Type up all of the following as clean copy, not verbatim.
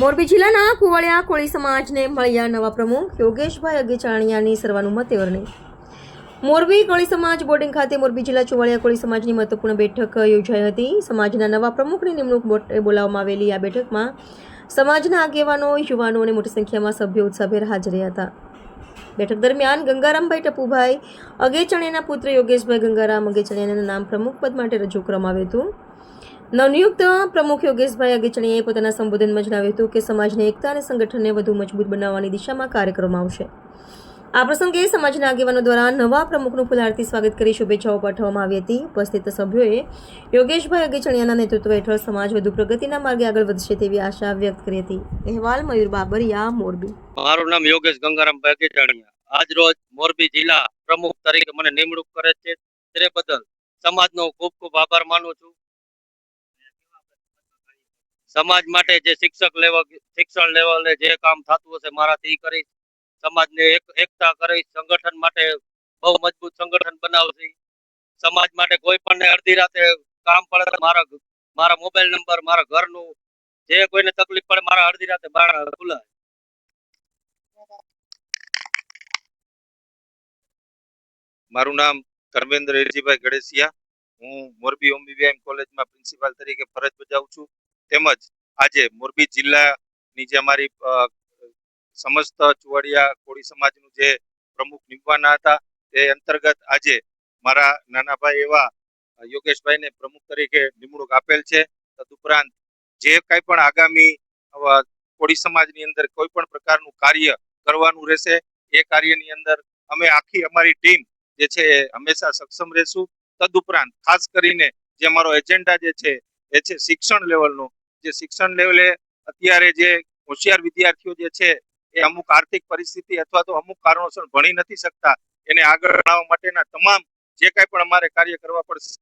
મોરબી જિલ્લાના કુવાડિયા કોળી સમાજને મળ્યા નવા પ્રમુખ યોગેશભાઈ અગેચાણિયાની સર્વાનુમતે વરણી. મોરબી કોળી સમાજ બોર્ડિંગ ખાતે મોરબી જિલ્લા ચુવાડિયા કોળી સમાજની મહત્વપૂર્ણ બેઠક યોજાઈ હતી. સમાજના નવા પ્રમુખની નિમણૂક બોલાવવામાં આવેલી આ બેઠકમાં સમાજના આગેવાનો, યુવાનો અને મોટી સંખ્યામાં સભ્યો ઉત્સાહભેર હાજર હતા. બેઠક દરમિયાન ગંગારામભાઈ ટપુભાઈ અગેચાણિયાના પુત્ર યોગેશભાઈ ગંગારામ અગેચાણિયાના નામ પ્રમુખ પદ માટે રજૂ કરવામાં આવ્યું હતું. નવનિયુક્ત પ્રમુખ યોગેશભાઈ અગેચાણિયાએ પોતાના સંબોધનમાં જણાવ્યું હતું કે સમાજની એકતા અને સંગઠનને વધુ મજબૂત બનાવવાની દિશામાં કાર્ય કરવામાં આવશે. આ પ્રસંગે સમાજના આગેવાનો દ્વારા નવા પ્રમુખનું ફૂલહારથી સ્વાગત કરી શુભેચ્છાઓ પાઠવવામાં આવી હતી. ઉપસ્થિત સભ્યોએ યોગેશભાઈ અગેચાણિયાના નેતૃત્વ હેઠળ સમાજ વધુ પ્રગતિના માર્ગે આગળ વધશે તેવી આશા વ્યક્ત કરી હતી. અહેવાલ મયુર બાબરિયા, મોરબી. મારું નામ યોગેશ ગંગારામભાઈ અગેચાણિયા. આજ રોજ મોરબી જિલ્લા પ્રમુખ તરીકે મને નિમણૂક કરે છે તે બદલ સમાજનો ખૂબ ખૂબ આભાર માનું છું. સમાજ માટે જે શિક્ષણ લેવલે જે કામ થતું હશે મારાથી કરીશ. સમાજને એકતા કરી સંગઠન માટે બહુ મજબૂત સંગઠન બનાવશે. સમાજ માટે કોઈ પણ અડધી રાતે કામ પડે મારા મોબાઈલ નંબર, મારા ઘરનું જે કોઈને તકલીફ પડે મારા અડધી રાતે બારણા ખુલ્લા. મારું નામ ધર્મેન્દ્ર હિરજીભાઈ ગણેશિયા. હું મોરબી ઓમ બીવીએમ કોલેજમાં પ્રિન્સિપાલ તરીકે ફરજ બજાવું છું. તેમજ આજે મોરબી જિલ્લાની જે અમારી સમસ્ત ચુવાડિયા કોળી સમાજનું જે પ્રમુખ નિમવાના હતા તે અંતર્ગત આજે મારા નાના ભાઈ એવા યોગેશભાઈને પ્રમુખ તરીકે નિમણૂક આપેલ છે. તદુપરાંત જે કંઈ પણ આગામી કોળી સમાજની અંદર કોઈ પણ પ્રકારનું કાર્ય કરવાનું રહેશે એ કાર્યની અંદર અમે આખી અમારી ટીમ જે છે એ હંમેશા સક્ષમ રહેશું. તદુપરાંત ખાસ કરીને જે અમારો એજન્ડા જે છે એ છે શિક્ષણ લેવલનો. જે શિક્ષણ લેવલે અત્યારે જે હોશિયાર વિદ્યાર્થીઓ જે છે એ અમુક આર્થિક પરિસ્થિતિ અથવા તો અમુક કારણોસર ભણી નથી શકતા, એને આગળ લાવવા માટેના તમામ જે કાંઈ પણ અમારે કાર્ય કરવા પડશે.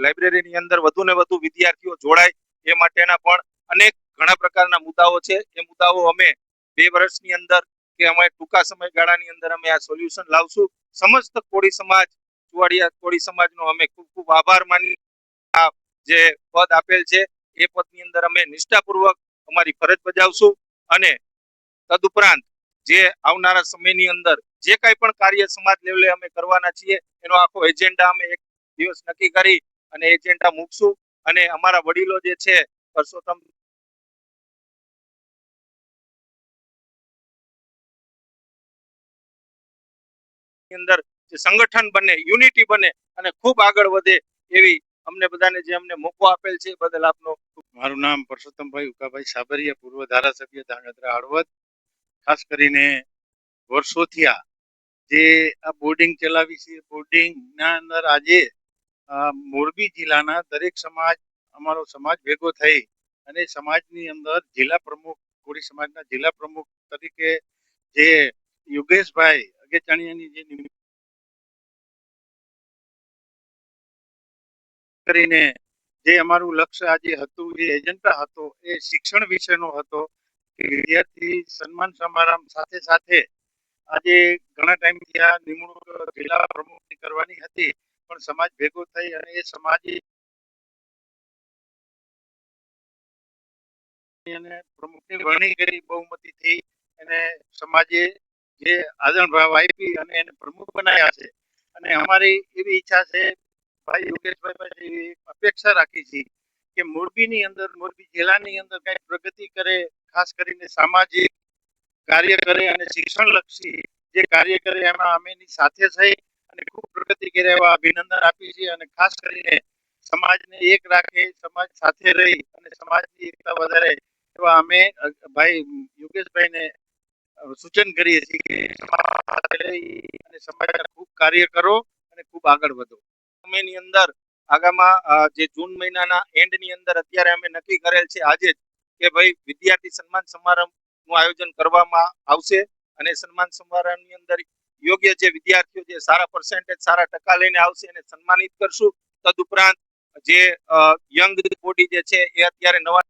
લાઇબ્રેરીની અંદર વધુ ને વધુ વિદ્યાર્થીઓ જોડાય એ માટેના પણ અનેક ઘણા પ્રકારના મુદ્દાઓ છે. એ મુદ્દાઓ અમે 2 વર્ષની અંદર કે અમે ટૂંકા સમયગાળાની અંદર અમે આ સોલ્યુશન લાવશું. સમસ્ત કોળી સમાજ, ચુવાડિયા કોળી સમાજનો અમે ખૂબ ખૂબ આભાર માની આ જે પદ આપેલ છે એ પદની અંદર અમે નિષ્ઠાપૂર્વક અમારી ફરજ બજાવશું. અને તદુપરાંત જે આવનારા સમયની અંદર જે કાંઈ પણ કાર્ય સમાજ લેવલે અમે કરવાના છીએ એનો આખો એજન્ડા અમે એક દિવસ નક્કી કરી અને એજન્ડા મૂકશું. અને અમારા વડીલો જે છે પરસોત્તમ અંદર જે સંગઠન બને, યુનિટી બને અને ખૂબ આગળ વધે એવી અમને બધાને જે અમને મોકો આપેલ છે બદલ આપનો. મારું નામ પરસોત્તમભાઈ ઉકાભાઈ સાબરિયા, પૂર્વ ધારાસભ્ય ધાંગધ્રા હળવદ. ખાસ કરીને વર્ષોથી જે આ બોર્ડિંગ ચલાવી છે, બોર્ડિંગ ના અંદર આજે મોરબી જિલ્લાના દરેક સમાજ, અમારો સમાજ ભેગો થઈ અને સમાજની અંદર જિલ્લા પ્રમુખ, કોળી સમાજના જિલ્લા પ્રમુખ તરીકે જે યોગેશભાઈ અગેચાણિયાની જે કરીને જે અમારું લક્ષ્ય આજે હતું, જે એજન્ડા હતો એ શિક્ષણ વિશેનો હતો કે વિદ્યાર્થી સન્માન સમારંભ સાથે સાથે આજે ઘણા ટાઈમથી આ નિમણૂક જિલ્લા પ્રમુખની કરવાની હતી, પણ સમાજ ભેગો થઈ અને એ સમાજે પ્રમુખની વરણી કરી બહુમતીથી અને સમાજે જે આદરણ ભાવ આપી અને એને પ્રમુખ બનાવ્યા છે. અને અમારી એવી ઈચ્છા છે, ભાઈ યોગેશભાઈ પાસે અપેક્ષા રાખી છે કે મોરબીની અંદર, મોરબી જિલ્લાની અંદર કઈ પ્રગતિ કરે, ખાસ કરીને સામાજિક કાર્ય કરે અને શિક્ષણલક્ષી જે કાર્ય કરે એમાં અમે એની સાથે થઈ અને ખૂબ પ્રગતિ કરે એવા અભિનંદન આપી છે. અને ખાસ કરીને સમાજને એક રાખે, સમાજ સાથે રહી અને સમાજની એકતા વધારે એવા અમે ભાઈ યોગેશભાઈને સૂચન કરીએ છીએ કે અને સમાજના ખૂબ કાર્ય કરો અને ખૂબ આગળ વધો. સમયની અંદર આગામાં જે જૂન મહિનાના એન્ડની અંદર અત્યારે અમે નક્કી કરેલ છે આજે જ કે ભાઈ વિદ્યાર્થી સન્માન સમારંભનું આયોજન કરવામાં આવશે. અને સન્માન સમારંભની અંદર યોગ્ય જે વિદ્યાર્થીઓ જે સારા પર્સન્ટેજ, સારા ટકા લઈને આવશે એને સન્માનિત કરશું. તદુપરાંત જે યંગ બોડી જે છે એ અત્યારે નવા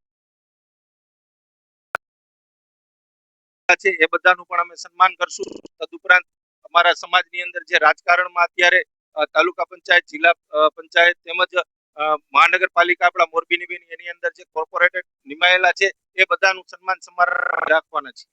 છે એ બધાનું પણ અમે સન્માન કરશું. તદુપરાંત અમારા સમાજની અંદર જે રાજકારણમાં અત્યારે તાલુકા પંચાયત, જિલ્લા પંચાયત તેમજ મહાનગરપાલિકા આપણા મોરબીની બી એની અંદર જે કોર્પોરેટેડ નિમાયેલા છે એ બધાનું સન્માન સમારોહ રાખવાના છે.